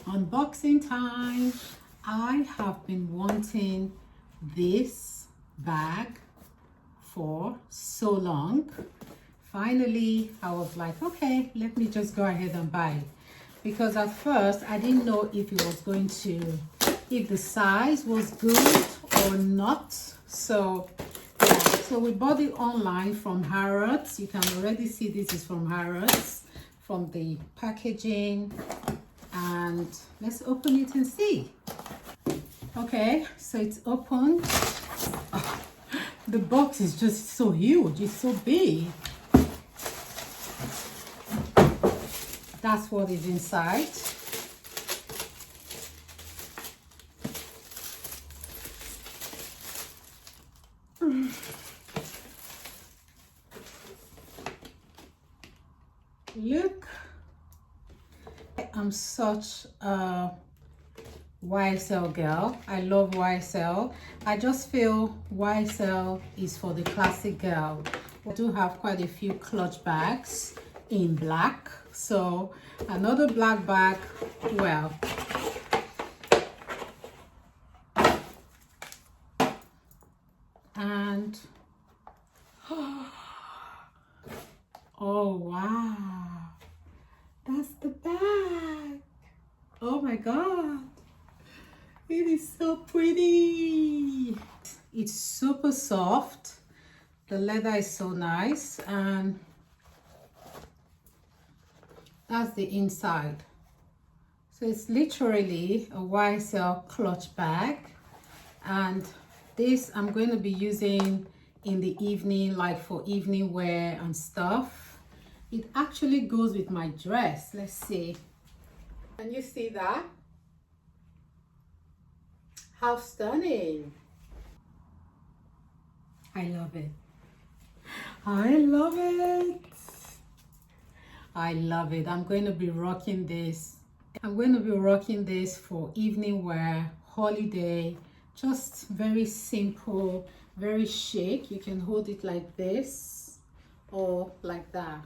Unboxing time. I have been wanting this bag for so long. Finally, I was like, okay, let me just go ahead and buy it. Because at first, I didn't know if it was going to, if the size was good or not. So, yeah, so we bought it online from Harrods. You can already see this is from Harrods, from the packaging. And let's open it and see. Okay, so it's open. Oh, the box is just so huge, it's so big. That's what is inside. Look, I'm such a YSL girl. I love YSL. I just feel YSL is for the classic girl. I do have quite a few clutch bags in black, so another black bag. Well, and oh wow, that's the bag. Oh my god, it is so pretty. It's super soft. The leather is so nice, and that's the inside. So it's literally a YSL clutch bag, and this I'm going to be using in the evening, like for evening wear and stuff. It actually goes with my dress. Let's see. Can you see that? How stunning. I love it. I love it. I love it. I'm going to be rocking this. I'm going to be rocking this for evening wear, holiday, just very simple, very chic. You can hold it like this or like that.